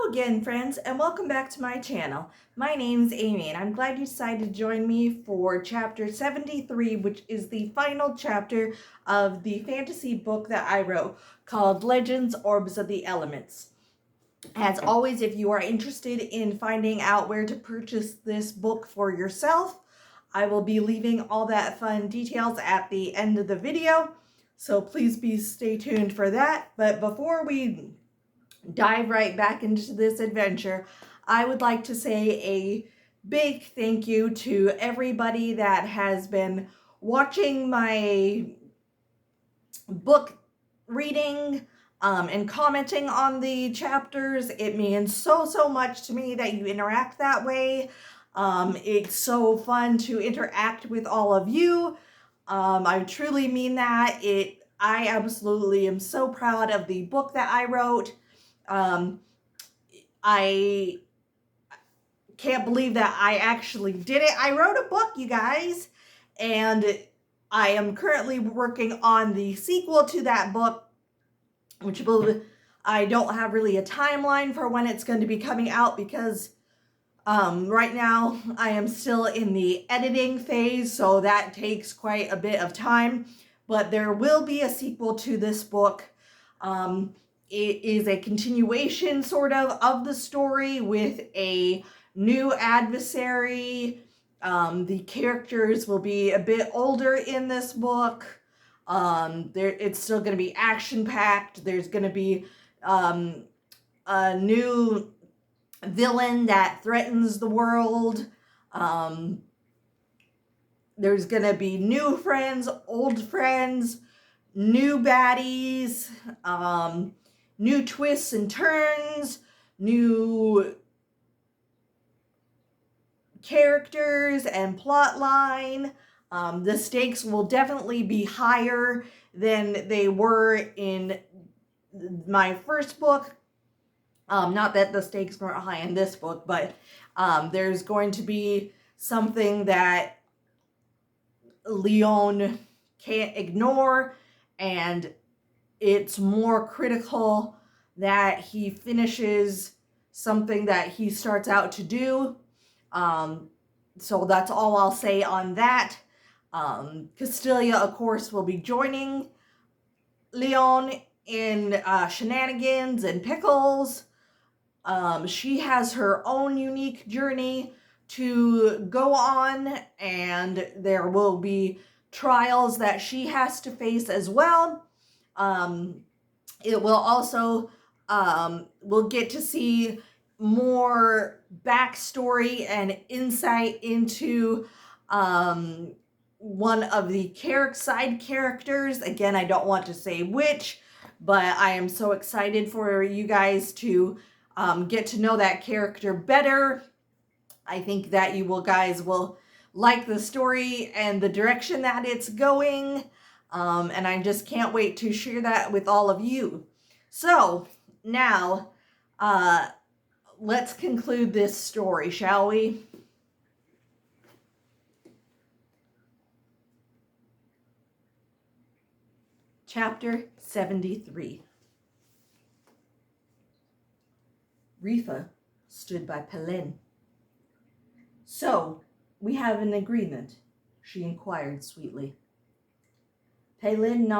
Hello again, friends, and welcome back to my channel. My name's Amy, and I'm glad you decided to join me for chapter 73, which is the final chapter of the fantasy book that I wrote called Legends Orbs of the Elements. As always, if you are interested in finding out where to purchase this book for yourself, I will be leaving all that fun details at the end of the video, so please stay tuned for that. But before we dive right back into this adventure, I would like to say a big thank you to everybody that has been watching my book reading and commenting on the chapters. It means so much to me that you interact that way. It's so fun to interact with all of you. I truly mean that. I absolutely am so proud of the book that I wrote. I can't believe that I actually did it. I wrote a book, you guys, and I am currently working on the sequel to that book, which I don't have really a timeline for when it's going to be coming out because right now I am still in the editing phase, so that takes quite a bit of time, but there will be a sequel to this book. It is a continuation sort of the story with a new adversary. The characters will be a bit older in this book. It's still going to be action-packed. There's going to be a new villain that threatens the world. There's going to be new friends, old friends, new baddies, new twists and turns, new characters and plot line. The stakes will definitely be higher than they were in my first book. Not that the stakes weren't high in this book, but there's going to be something that Leon can't ignore, and it's more critical that he finishes something that he starts out to do. So that's all I'll say on that. Castelia, of course, will be joining Leon in shenanigans and pickles. She has her own unique journey to go on, and there will be trials that she has to face as well. It will also, we'll get to see more backstory and insight into one of the side characters. Again, I don't want to say which, but I am so excited for you guys to get to know that character better. I think that you guys will like the story and the direction that it's going. And I just can't wait to share that with all of you. So now, let's conclude this story, shall we? Chapter 73. Rifa stood by Pelin. "So, we have an agreement?" she inquired sweetly. Pelin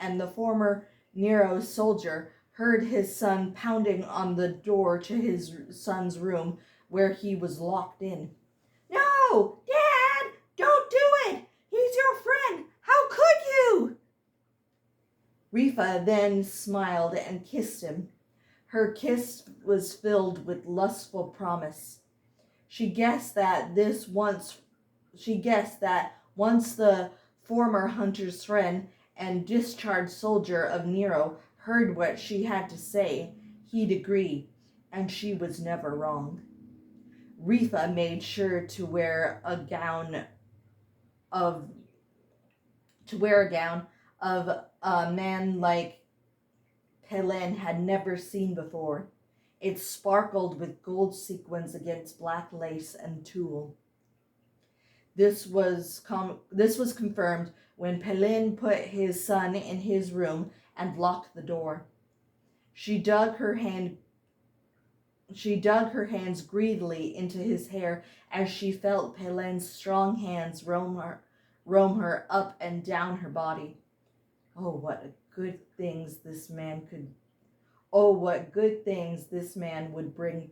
and the former Nero's soldier heard his son pounding on the door to his son's room where he was locked in. "No! Dad! Don't do it! He's your friend! How could you?" Rifa then smiled and kissed him. Her kiss was filled with lustful promise. She guessed that once the former hunter's friend and discharged soldier of Nero heard what she had to say, he'd agree, and she was never wrong. Rifa made sure to wear a gown of a man like Pelin had never seen before. It sparkled with gold sequins against black lace and tulle. This was confirmed when Pelin put his son in his room and locked the door. She dug her hand She dug her hands greedily into his hair as she felt Pelen's strong hands roam her up and down her body. Oh, what good things this man could Oh, what good things this man would bring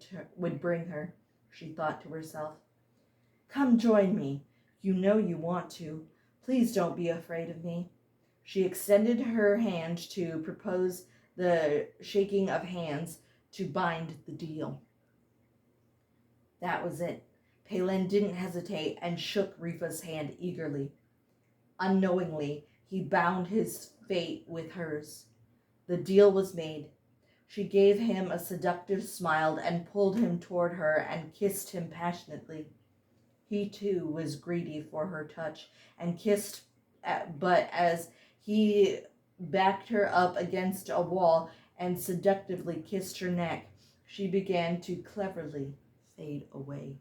her, she thought to herself. Come join me. You know you want to. Please don't be afraid of me. She extended her hand to propose the shaking of hands to bind the deal. That was it. Pelen didn't hesitate and shook Rifa's hand eagerly. Unknowingly, he bound his fate with hers. The deal was made. She gave him a seductive smile and pulled him toward her and kissed him passionately. He too was greedy for her touch and kissed, but as he backed her up against a wall and seductively kissed her neck, she began to cleverly fade away.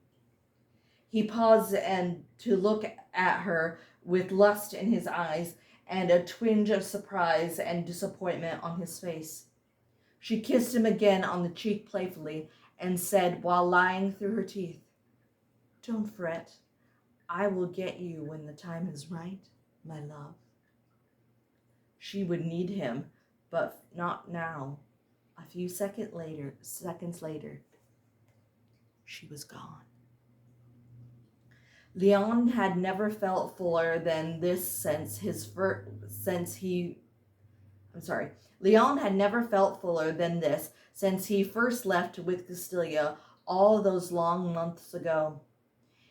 He paused and to look at her with lust in his eyes and a twinge of surprise and disappointment on his face. She kissed him again on the cheek playfully and said while lying through her teeth, "Don't fret. I will get you when the time is right, my love." She would need him, but not now. A few seconds later, she was gone. Leon had never felt fuller than this Leon had never felt fuller than this since he first left with Castilia all those long months ago.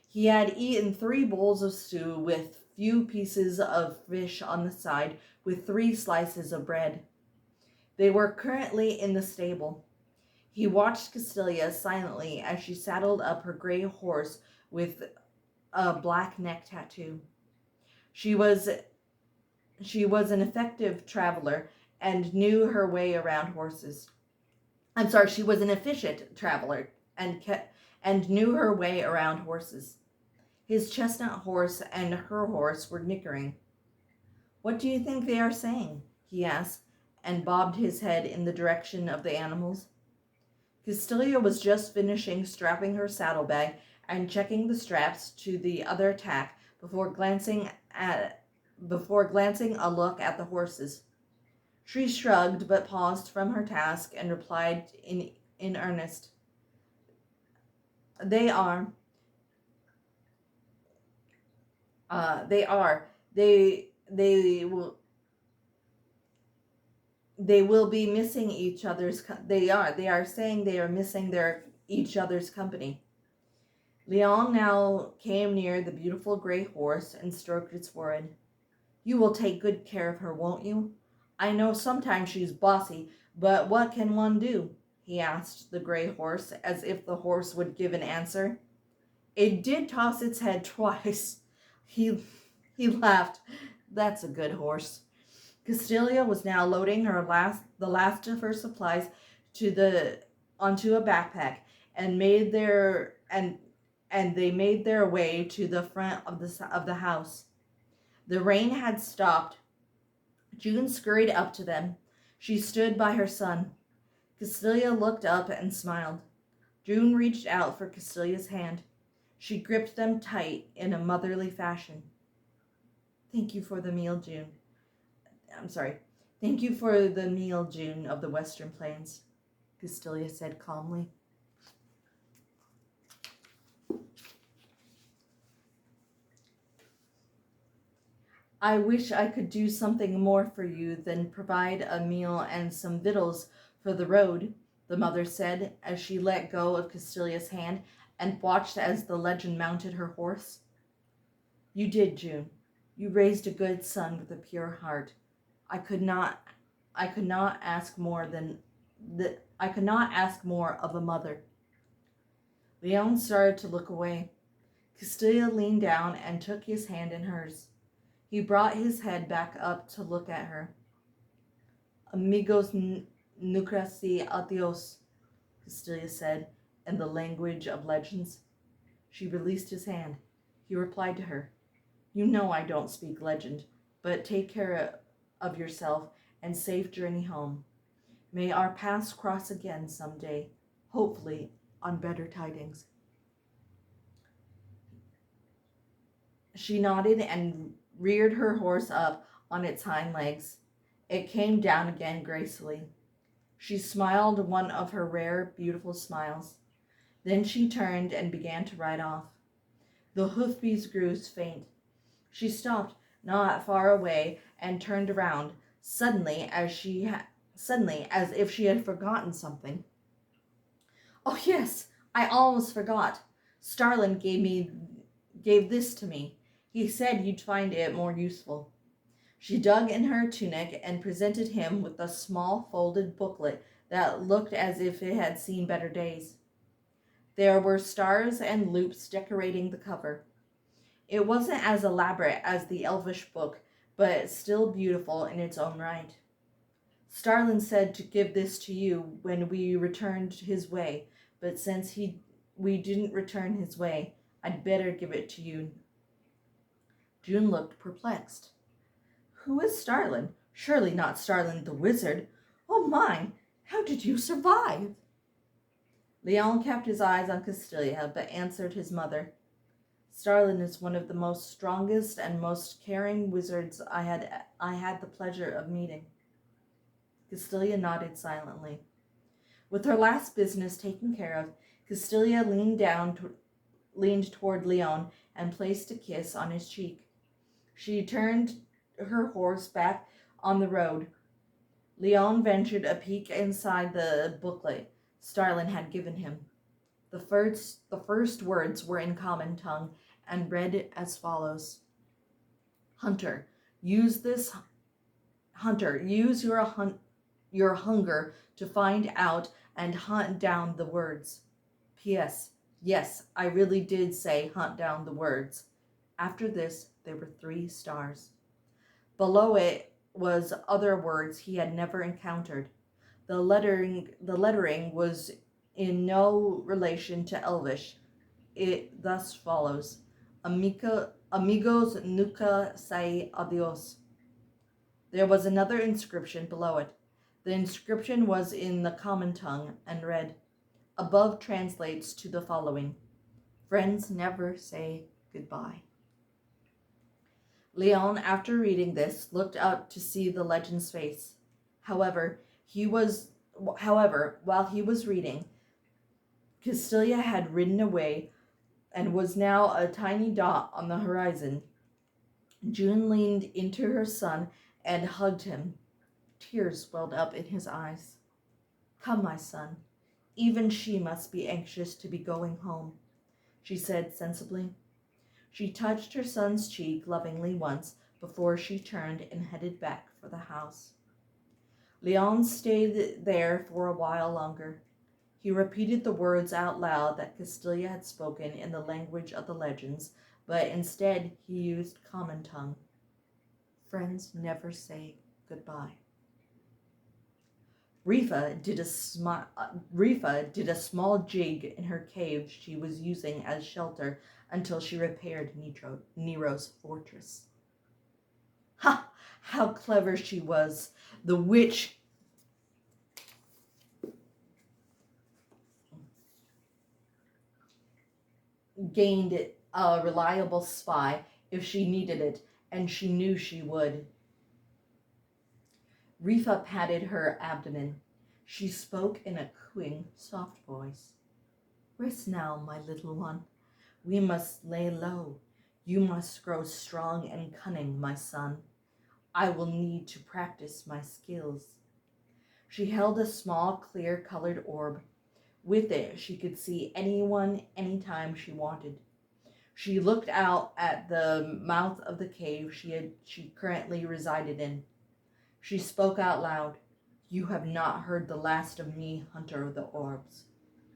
He had eaten 3 bowls of stew with few pieces of fish on the side, with 3 slices of bread. They were currently in the stable. He watched Castilia silently as she saddled up her gray horse with a black neck tattoo. She was an effective traveler and knew her way around horses. She was an efficient traveler and knew her way around horses. His chestnut horse and her horse were nickering. "What do you think they are saying?" he asked, and bobbed his head in the direction of the animals. Castilia was just finishing strapping her saddlebag and checking the straps to the other tack before glancing a look at the horses. She shrugged but paused from her task and replied in earnest. They are. They will be missing each other's. They are saying they are missing each other's company." Leon now came near the beautiful gray horse and stroked its forehead. "You will take good care of her, won't you? I know sometimes she's bossy, but what can one do?" he asked the gray horse, as if the horse would give an answer. It did toss its head twice. He laughed. "That's a good horse." Castilia was now loading the last of her supplies onto a backpack and they made their way to the front of the house. The rain had stopped. June scurried up to them. She stood by her son. Castilia looked up and smiled. June reached out for Castilia's hand. She gripped them tight in a motherly fashion. Thank you for the meal, June of the Western Plains," Castilia said calmly. "I wish I could do something more for you than provide a meal and some victuals for the road," the mother said as she let go of Castilia's hand and watched as the legend mounted her horse. "You did, June. You raised a good son with a pure heart. I could not ask more of a mother." Leon started to look away. Castilia leaned down and took his hand in hers. He brought his head back up to look at her. "Amigos nunca y adios," Castilia said in the language of legends. She released his hand. He replied to her, "You know I don't speak legend, but take care of yourself and safe journey home. May our paths cross again some day, hopefully on better tidings. She nodded and reared her horse up on its hind legs. It came down again gracefully. She smiled one of her rare, beautiful smiles. Then she turned and began to ride off. The hoofbeats grew faint. She stopped not far away and turned around, suddenly as if she had forgotten something. "Oh yes, I almost forgot. Starlin gave this to me. He said you'd find it more useful." She dug in her tunic and presented him with a small folded booklet that looked as if it had seen better days. There were stars and loops decorating the cover. It wasn't as elaborate as the Elvish book, but still beautiful in its own right. "Starlin said to give this to you when we returned his way, but since we didn't return his way, I'd better give it to you." June looked perplexed. "Who is Starlin? Surely not Starlin the wizard. Oh my, how did you survive?" Leon kept his eyes on Castilia, but answered his mother. "Starlin is one of the most strongest and most caring wizards I had the pleasure of meeting." Castilia nodded silently. With her last business taken care of, Castilia leaned toward Leon and placed a kiss on his cheek. She turned her horse back on the road. Leon ventured a peek inside the booklet Starlin had given him. The first words were in common tongue and read as follows: Hunter, use your hunger to find out and hunt down the words. P.S. Yes, I really did say hunt down the words." After this, there were 3 stars. Below it was other words he had never encountered. The lettering was in no relation to Elvish. It thus follows: Amigos nunca say adios. There was another inscription below it. The inscription was in the common tongue and read: Above translates to the following: Friends never say goodbye. Leon, after reading this, looked up to see the legend's face. However, while he was reading, Castilia had ridden away and was now a tiny dot on the horizon. June leaned into her son and hugged him. Tears welled up in his eyes. "Come, my son. Even she must be anxious to be going home," she said sensibly. She touched her son's cheek lovingly once before she turned and headed back for the house. Leon stayed there for a while longer. He repeated the words out loud that Castilia had spoken in the language of the legends, but instead he used common tongue. Friends never say goodbye. Rifa did a small jig in her cave she was using as shelter until she repaired Nero's fortress. Ha! How clever she was! The witch gained a reliable spy if she needed it, and she knew she would. Rifa patted her abdomen. She spoke in a cooing, soft voice. Rest now, my little one. We must lay low. You must grow strong and cunning, my son. I will need to practice my skills. She held a small, clear-colored orb. With it, she could see anyone, anytime she wanted. She looked out at the mouth of the cave she currently resided in. She spoke out loud. You have not heard the last of me, Hunter of the Orbs.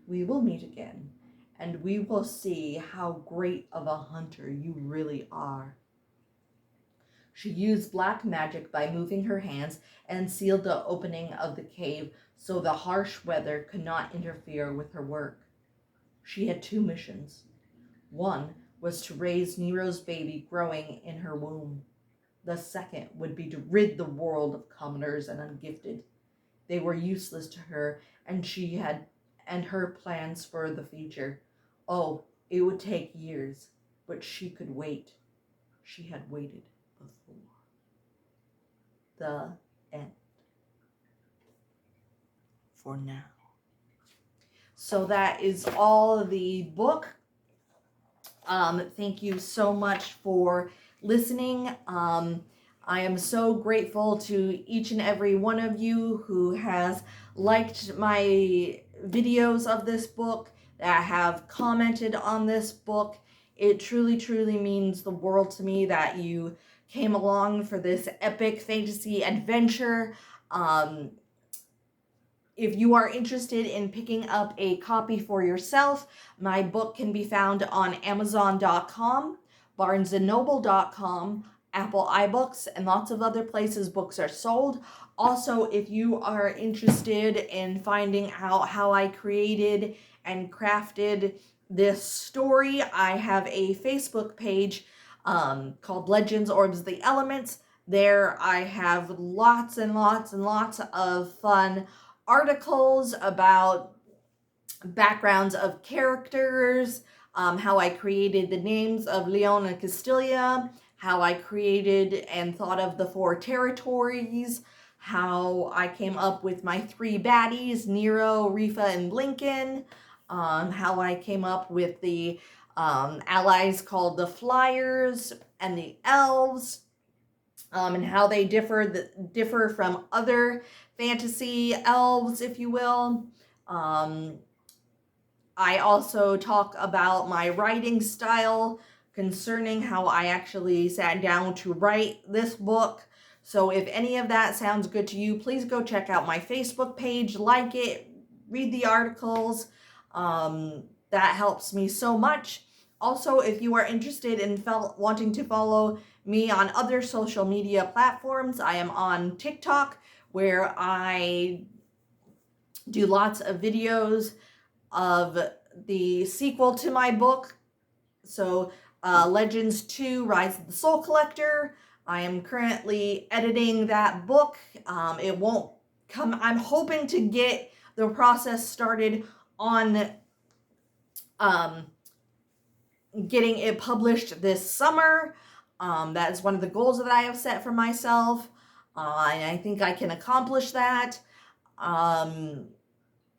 We will meet again, and we will see how great of a hunter you really are. She used black magic by moving her hands and sealed the opening of the cave so the harsh weather could not interfere with her work. She had 2 missions. One was to raise Nero's baby growing in her womb. The second would be to rid the world of commoners and ungifted. They were useless to her, and she had and her plans for the future. Oh, it would take years, but she could wait. She had waited before. The end. For now. So that is all the book. Thank you so much for listening. I am so grateful to each and every one of you who has liked my videos of this book, that have commented on this book. It truly, truly means the world to me that you came along for this epic fantasy adventure. If you are interested in picking up a copy for yourself, my book can be found on Amazon.com, BarnesandNoble.com, Apple iBooks, and lots of other places books are sold. Also, if you are interested in finding out how I created and crafted this story, I have a Facebook page called Legends Orbs the Elements. There I have lots and lots and lots of fun articles about backgrounds of characters, how I created the names of Leon and Castilla, how I created and thought of the 4 territories, how I came up with my 3 baddies, Nero, Rifa, and Blinken, how I came up with the allies called the Flyers and the Elves, and how they differ from other fantasy elves, if you will. I also talk about my writing style concerning how I actually sat down to write this book. So if any of that sounds good to you, please go check out my Facebook page, like it, read the articles. That helps me so much. Also, if you are interested in wanting to follow me on other social media platforms, I am on TikTok, where I do lots of videos of the sequel to my book. So Legends 2 Rise of the Soul Collector. I am currently editing that book. It won't come. I'm hoping to get the process started on getting it published this summer. That is one of the goals that I have set for myself. And I think I can accomplish that.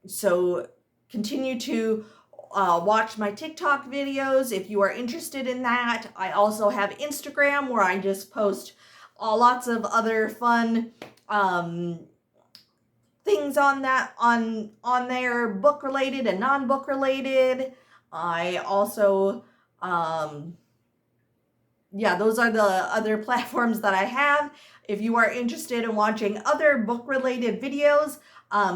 So continue to watch my TikTok videos if you are interested in that. I also have Instagram, where I just post lots of other fun things on there, book related and non-book related. I also those are the other platforms that I have. If you are interested in watching other book related videos,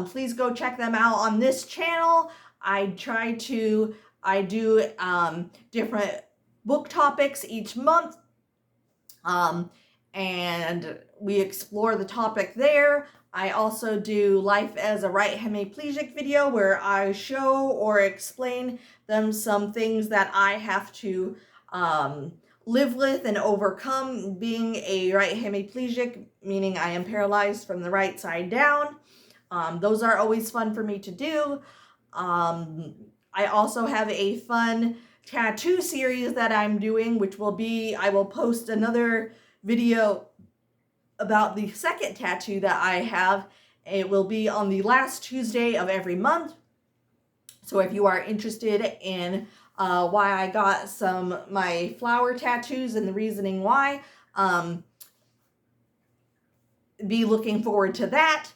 please go check them out on this channel. I do different book topics each month, and we explore the topic there. I also do Life as a Right Hemiplegic video, where I show or explain them some things that I have to live with and overcome being a right hemiplegic, meaning I am paralyzed from the right side down. Those are always fun for me to do. I also have a fun tattoo series that I'm doing, which will be, I will post another video about the second tattoo that I have. It will be on the last Tuesday of every month. So if you are interested in why I got my flower tattoos and the reasoning why, be looking forward to that.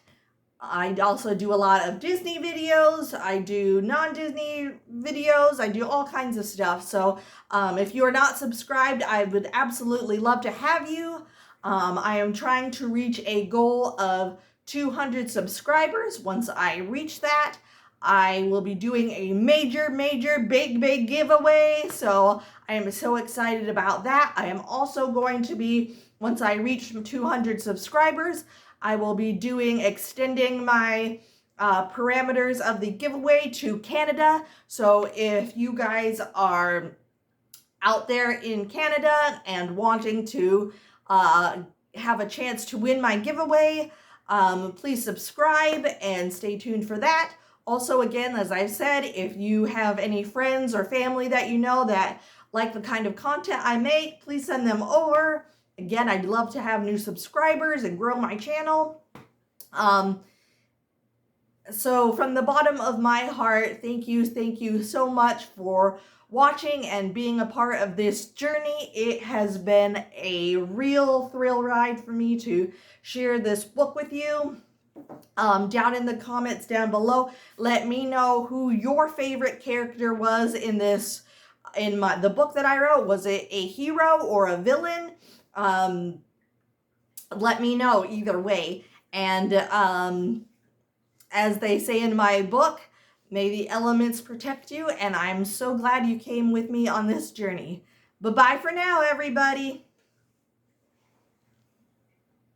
I also do a lot of Disney videos. I do non-Disney videos. I do all kinds of stuff. So if you are not subscribed, I would absolutely love to have you. I am trying to reach a goal of 200 subscribers. Once I reach that, I will be doing a major, big giveaway. So I am so excited about that. I am also going to be, once I reach 200 subscribers, I will be extending my parameters of the giveaway to Canada. So if you guys are out there in Canada and wanting to have a chance to win my giveaway, please subscribe and stay tuned for that. Also, again, as I've said, if you have any friends or family that you know that like the kind of content I make, please send them over. Again, I'd love to have new subscribers and grow my channel. So from the bottom of my heart, thank you so much for watching and being a part of this journey. It has been a real thrill ride for me to share this book with you. Down in the comments down below, let me know who your favorite character was in this, the book that I wrote. Was it a hero or a villain? Let me know either way. And as they say in my book, may the elements protect you, and I'm so glad you came with me on this journey. Bye-bye for now, everybody.